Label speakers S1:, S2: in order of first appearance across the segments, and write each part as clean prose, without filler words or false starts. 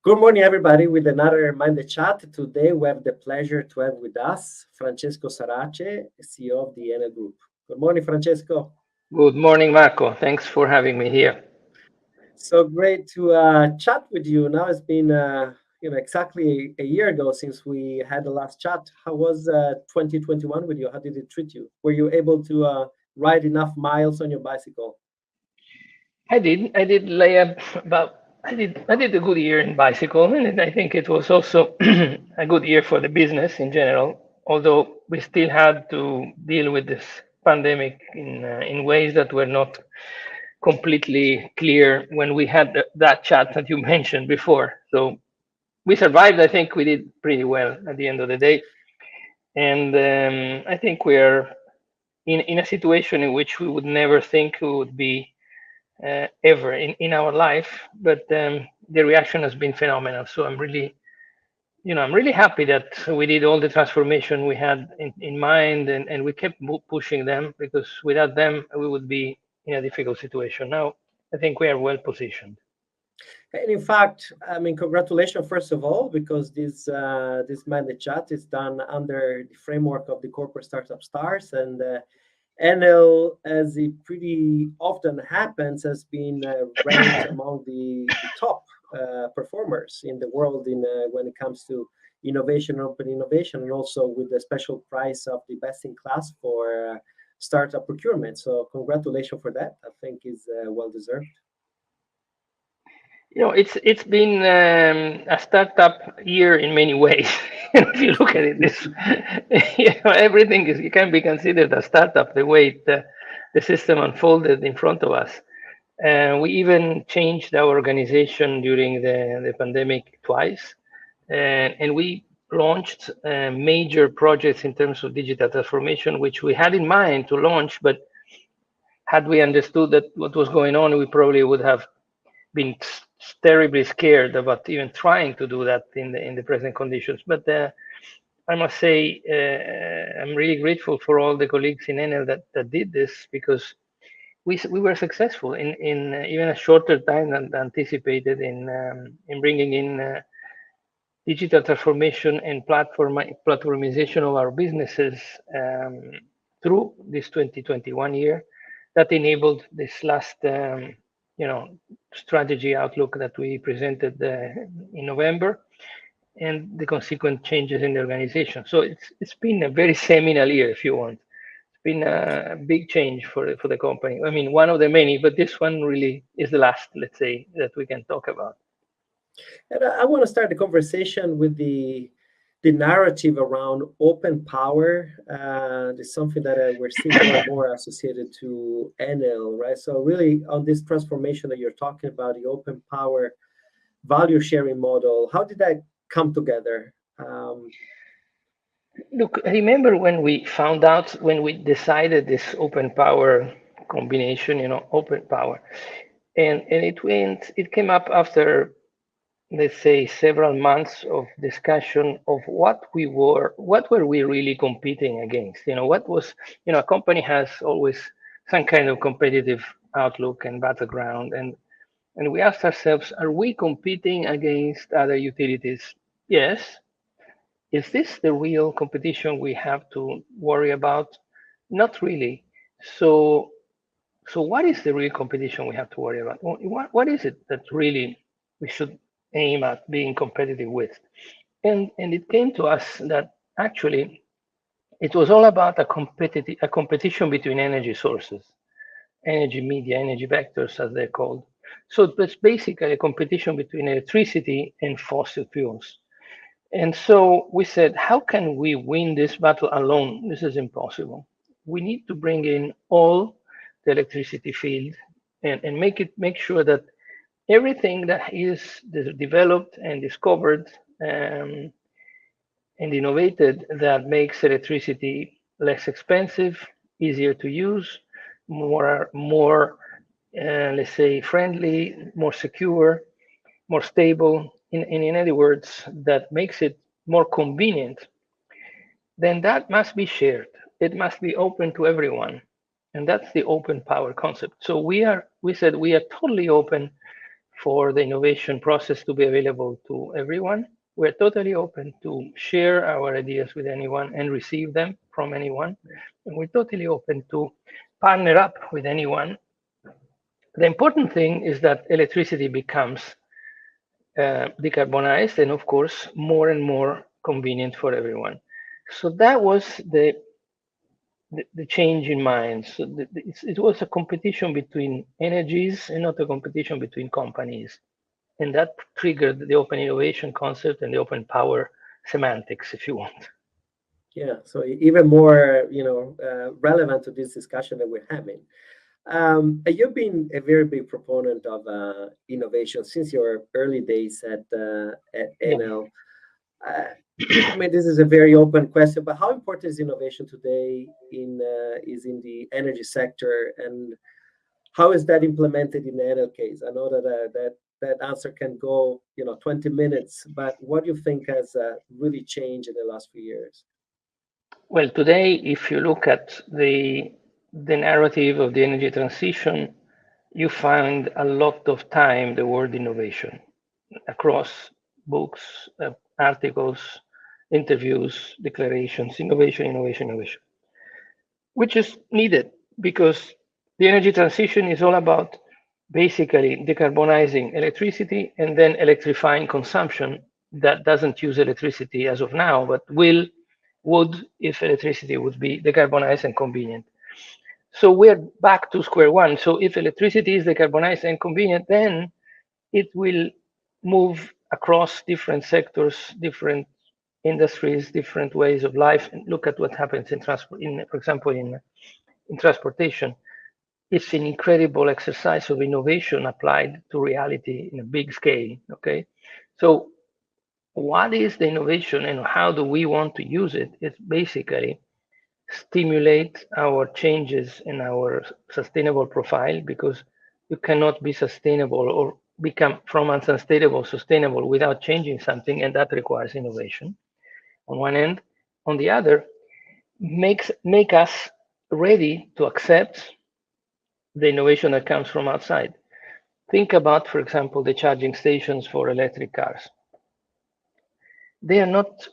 S1: Good morning, everybody, with another Mind the Chat. Today, we have the pleasure to have with us Francesco Starace, CEO of the Enel Group. Good morning, Francesco.
S2: Good morning, Marco. Thanks for having me here.
S1: So great to chat with you. Now it's been exactly a year ago since we had the last chat. How was 2021 with you? How did it treat you? Were you able to ride enough miles on your bicycle?
S2: I did lay up about. I did a good year in bicycle, and I think it was also a good year for the business in general. Although we still had to deal with this pandemic in ways that were not completely clear when we had that chat that you mentioned before. So we survived. I think we did pretty well at the end of the day, and I think we're in a situation in which we would never think we would be ever in our life, but the reaction has been phenomenal. So I'm really happy that we did all the transformation we had in mind, and we kept pushing them, because without them we would be in a difficult situation. Now I think we are well positioned.
S1: And in fact, I mean, congratulations first of all, because this Mind the Chat is done under the framework of the Corporate Startup Stars, and Enel, as it pretty often happens, has been ranked among the top performers in the world when it comes to innovation, open innovation, and also with the special prize of the best in class for startup procurement. So congratulations for that. I think is well deserved.
S2: It's been a startup year in many ways. If you look at it, everything can be considered a startup the way the system unfolded in front of us. We even changed our organization during the pandemic twice, and we launched major projects in terms of digital transformation, which we had in mind to launch, but had we understood that what was going on, we probably would have been terribly scared about even trying to do that in the present conditions. But I must say, I'm really grateful for all the colleagues in Enel that did this, because we were successful in even a shorter time than anticipated in bringing in digital transformation and platformization of our businesses through this 2021 year, that enabled this last strategy outlook that we presented in November, and the consequent changes in the organization. So it's been a very seminal year, if you want. It's been a big change for the company. I mean, one of the many, but this one really is the last, let's say, that we can talk about.
S1: And I want to start the conversation with the narrative around open power. Is something that we're seeing more and more associated to Enel, right? So really on this transformation that you're talking about, the open power value sharing model, how did that come together?
S2: Look, I remember when we decided this open power combination, open power, and it came up after, let's say, several months of discussion of what were we really competing against? What was, a company has always some kind of competitive outlook and background, and we asked ourselves, are we competing against other utilities? Yes. Is this the real competition we have to worry about? Not really. So what is the real competition we have to worry about? What is it that really we should aim at being competitive with? And it came to us that actually it was all about a competition between energy sources. energy media, energy vectors, as they're called. So it's basically a competition between electricity and fossil fuels. And so we said, how can we win this battle alone? This is impossible. We need to bring in all the electricity field and make sure that everything that is developed and discovered and innovated that makes electricity less expensive, easier to use, more let's say friendly, more secure, more stable, in other words, that makes it more convenient, then that must be shared. It must be open to everyone. And that's the open power concept. So we said we are totally open for the innovation process to be available to everyone. We're totally open to share our ideas with anyone and receive them from anyone. And we're totally open to partner up with anyone. The important thing is that electricity becomes decarbonized and, of course, more and more convenient for everyone. So that was the change in mind. So it was a competition between energies and not a competition between companies. And that triggered the open innovation concept and the open power semantics, if you want.
S1: Yeah, so even more, relevant to this discussion that we're having. You've been a very big proponent of innovation since your early days at Enel. I mean, this is a very open question, but how important is innovation today in the energy sector, and how is that implemented in the Enel case? I know that answer can go 20 minutes, but what do you think has really changed in the last few years?
S2: Well, today, if you look at the narrative of the energy transition, you find a lot of time the word innovation across books, articles, interviews, declarations, innovation, innovation, innovation, which is needed because the energy transition is all about basically decarbonizing electricity and then electrifying consumption that doesn't use electricity as of now, but would if electricity would be decarbonized and convenient. So we're back to square one. So if electricity is decarbonized and convenient, then it will move across different sectors, different industries, different ways of life. And look at what happens in transport, for example, in transportation. It's an incredible exercise of innovation applied to reality in a big scale. Okay, so what is the innovation and how do we want to use it? It's basically stimulate our changes in our sustainable profile, because you cannot be sustainable or become from unsustainable sustainable without changing something, and that requires innovation on one end. On the other, make us ready to accept the innovation that comes from outside. Think about, for example, the charging stations for electric cars. They are not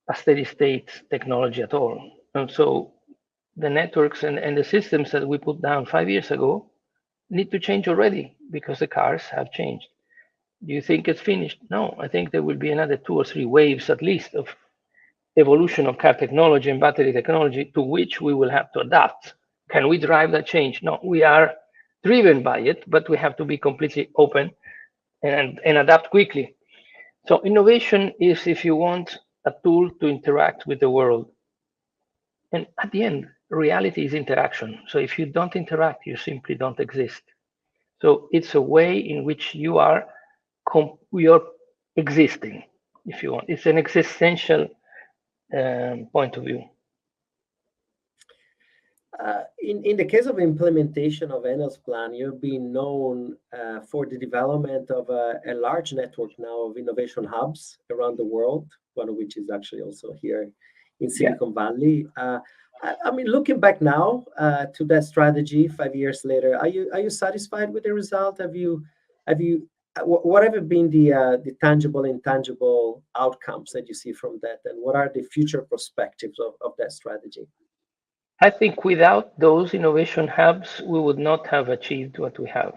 S2: a steady state technology at all. And so the networks and the systems that we put down 5 years ago need to change already because the cars have changed. Do you think it's finished? No, I think there will be another 2 or 3 waves at least of evolution of car technology and battery technology to which we will have to adapt. Can we drive that change? No, we are driven by it, but we have to be completely open and adapt quickly. So innovation is, if you want, a tool to interact with the world. And at the end, reality is interaction. So if you don't interact, you simply don't exist. So it's a way in which you're existing, if you want. It's an existential point of view.
S1: In the case of implementation of Enel's plan, you've been known for the development of a large network now of innovation hubs around the world, one of which is actually also here in Silicon Valley. I mean, looking back now to that strategy 5 years later, are you satisfied with the result? What have been the tangible and intangible outcomes that you see from that, and what are the future perspectives of that strategy?
S2: I think without those innovation hubs, we would not have achieved what we have.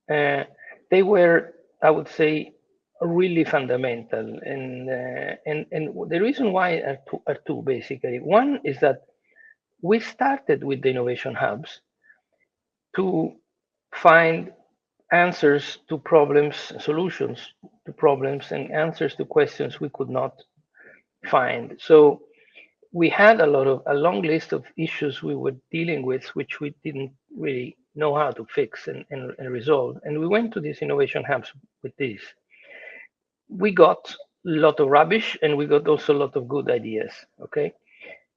S2: They were, I would say, really fundamental, and the reason why are two basically. One is that we started with the innovation hubs to find answers to problems, solutions to problems, and answers to questions we could not find. So we had a long list of issues we were dealing with, which we didn't really know how to fix and resolve. And we went to these innovation hubs with this. We got a lot of rubbish, and we got also a lot of good ideas. Okay,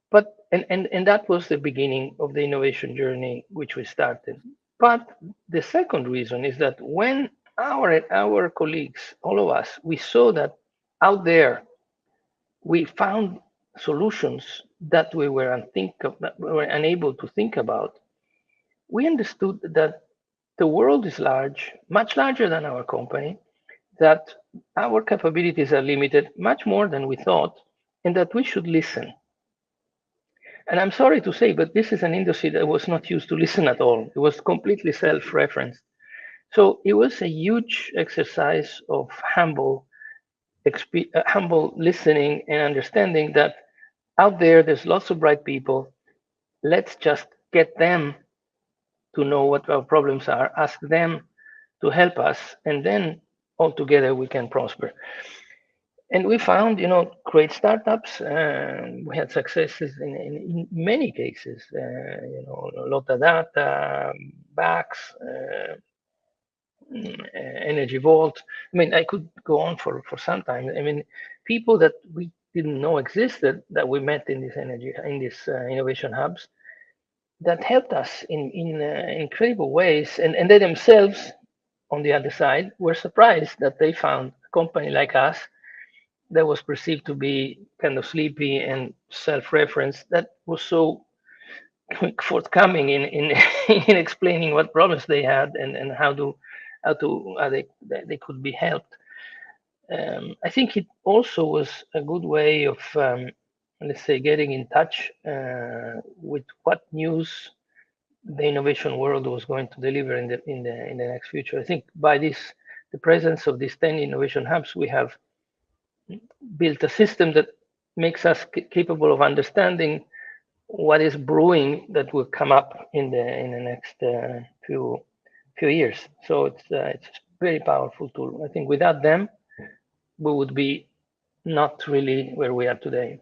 S2: but and that was the beginning of the innovation journey which we started. But the second reason is that when our colleagues, all of us, we saw that out there we found solutions that that we were unable to think about. We understood that the world is large, much larger than our company, that our capabilities are limited, much more than we thought, and that we should listen. And I'm sorry to say, but this is an industry that was not used to listen at all. It was completely self-referenced. So it was a huge exercise of humble listening and understanding that out there's lots of bright people. Let's just get them to know what our problems are, ask them to help us, and then all together we can prosper. And we found, great startups. We had successes in many cases. Lota Data, Bax, Energy Vault. I mean, I could go on for some time. I mean, people that we didn't know existed that we met in this innovation hubs that helped us in incredible ways, and they themselves, on the other side, were surprised that they found a company like us that was perceived to be kind of sleepy and self-referenced, that was so forthcoming in in explaining what problems they had and how they could be helped. I think it also was a good way of let's say getting in touch with what news the innovation world was going to deliver in the next future. I think by the presence of these 10 innovation hubs, we have built a system that makes us capable of understanding what is brewing that will come up in the next few years. So it's a very powerful tool. I think without them, we would be not really where we are today.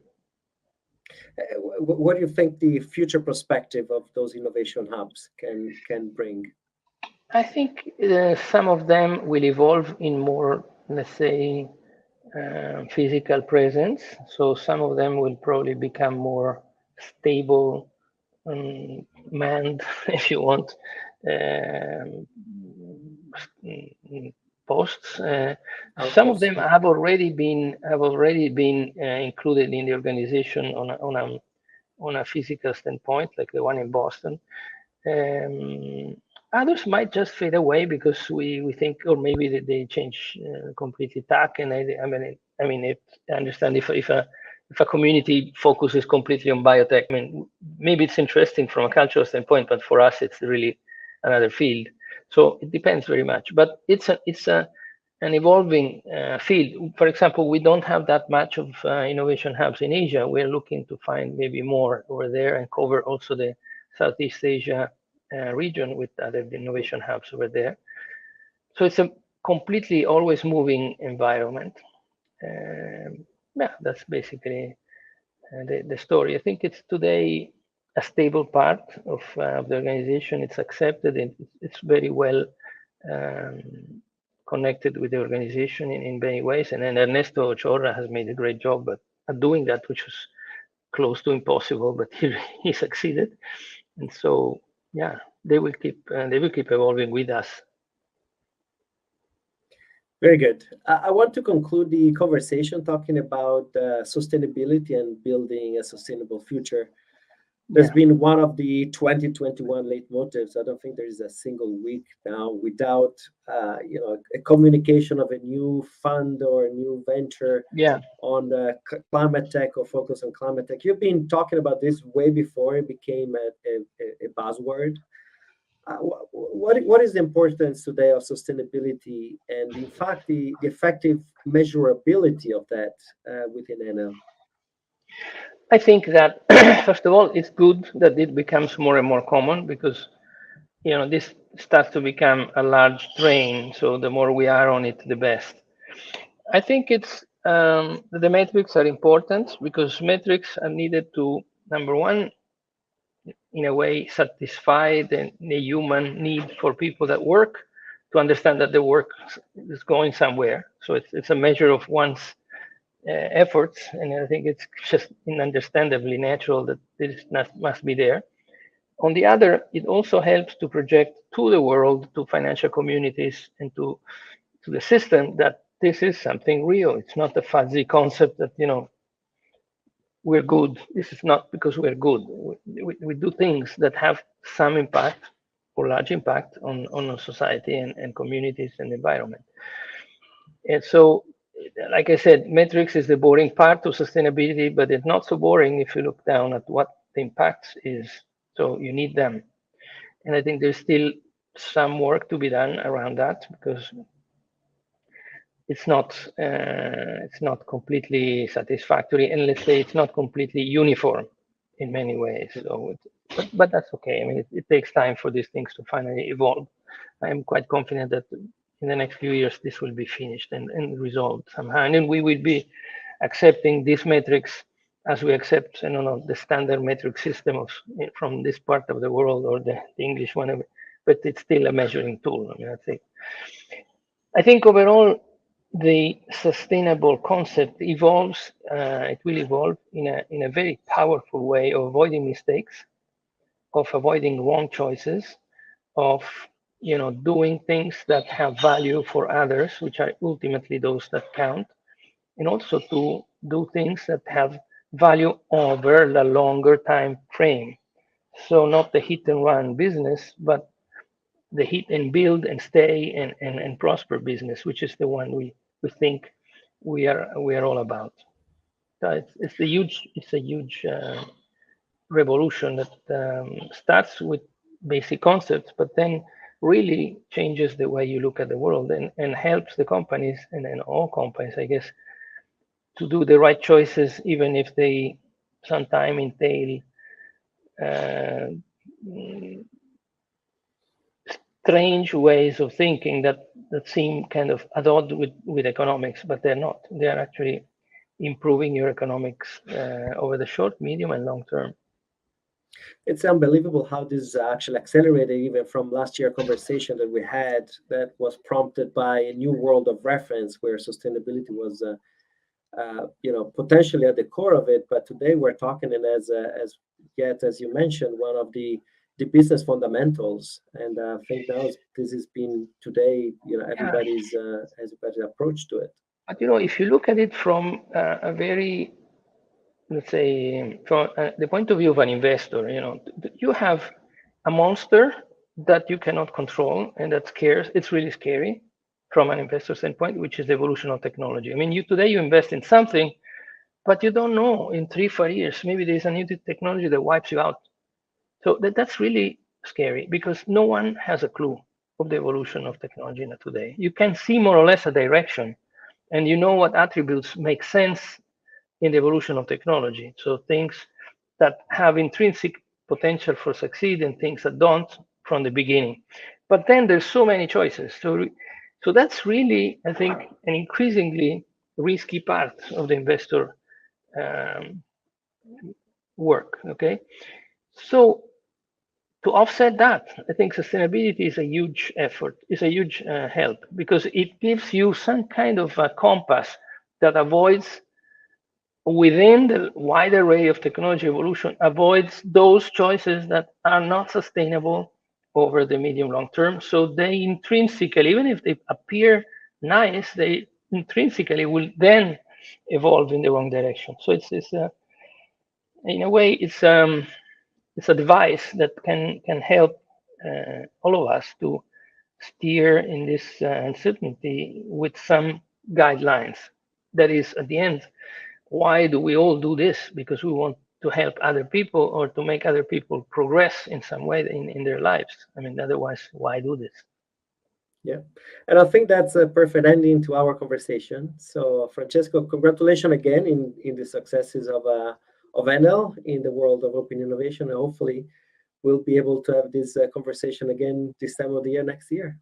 S1: What do you think the future perspective of those innovation hubs can bring?
S2: I think some of them will evolve in more, let's say, physical presence. So some of them will probably become more stable, manned, if you want, posts. Some of them have already been included in the organization on a physical standpoint, like the one in Boston. Others might just fade away because we think, or maybe they change completely tack. And I understand if a community focuses completely on biotech, I mean, maybe it's interesting from a cultural standpoint, but for us, it's really another field. So it depends very much. But it's an evolving field. For example, we don't have that much of innovation hubs in Asia. We're looking to find maybe more over there and cover also the Southeast Asia region with other innovation hubs over there. So it's a completely always moving environment. Yeah, that's basically the story. I think it's today a stable part of the organization. It's accepted and it's very well connected with the organization in many ways. And then Ernesto Ochoa has made a great job at doing that, which was close to impossible, but he succeeded. And so, yeah, they will keep evolving with us.
S1: Very good. I want to conclude the conversation talking about sustainability and building a sustainable future. There's been one of the 2021 leit-motifs. I don't think there is a single week now without a communication of a new fund or a new venture on climate tech or focus on climate tech. You've been talking about this way before it became a buzzword. What is the importance today of sustainability and, in fact, the effective measurability of that within Enel?
S2: I think that, first of all, it's good that it becomes more and more common because this starts to become a large drain. So the more we are on it, the best. I think it's the metrics are important because metrics are needed to, number one, in a way, satisfy the human need for people that work to understand that the work is going somewhere. So it's a measure of one's efforts, and I think it's just understandably natural that this must be there. On the other, it also helps to project to the world, to financial communities, and to the system that this is something real. It's not a fuzzy concept that we're good. This is not because we're good. We do things that have some impact or large impact on society and communities and environment. And so, like I said, metrics is the boring part of sustainability, but it's not so boring if you look down at what the impact is. So you need them. And I think there's still some work to be done around that because it's not completely satisfactory, and let's say it's not completely uniform in many ways. So, but that's okay. I mean, it takes time for these things to finally evolve. I am quite confident that in the next few years this will be finished and resolved somehow, and then we will be accepting these metrics as we accept, the standard metric system from this part of the world or the English one, but it's still a measuring tool. I mean, I think overall the sustainable concept evolves. It will evolve in a very powerful way of avoiding mistakes, of avoiding wrong choices, of doing things that have value for others, which are ultimately those that count, and also to do things that have value over the longer time frame. So not the hit and run business, but the hit and build and stay and prosper business, which is the one we think we are all about. So it's a huge revolution that starts with basic concepts, but then really changes the way you look at the world and helps the companies and all companies, I guess, to do the right choices, even if they sometimes entail uh, strange ways of thinking that seem kind of at odds with economics, but they're not. They are actually improving your economics over the short, medium, and long term.
S1: It's unbelievable how this actually accelerated even from last year conversation that we had that was prompted by a new world of reference where sustainability was potentially at the core of it, but today we're talking it as you mentioned, one of the business fundamentals, and I think now this has been today everybody's approach to it.
S2: But if you look at it from a very, let's say, from the point of view of an investor, you have a monster that you cannot control and that scares. It's really scary from an investor standpoint, which is the evolution of technology. I mean, today you invest in something, but you don't know in 3-4 years, maybe there's a new technology that wipes you out. So that's really scary because no one has a clue of the evolution of technology today. You can see more or less a direction, and you know what attributes make sense in the evolution of technology. So things that have intrinsic potential for succeed and things that don't from the beginning. But then there's so many choices. So that's really, I think, an increasingly risky part of the investor work. Okay, so to offset that, I think sustainability is a huge effort, is a huge help because it gives you some kind of a compass that avoids, within the wide array of technology evolution, avoids those choices that are not sustainable over the medium long term. So they intrinsically, even if they appear nice, they intrinsically will then evolve in the wrong direction. So it's in a way, it's a device that can help all of us to steer in this uncertainty with some guidelines. That is, at the end, why do we all do this? Because we want to help other people or to make other people progress in some way in their lives. I mean, otherwise, why do this?
S1: Yeah, and I think that's a perfect ending to our conversation. So, Francesco, congratulations again in the successes of Enel in the world of open innovation, and hopefully we'll be able to have this conversation again this time of the year next year.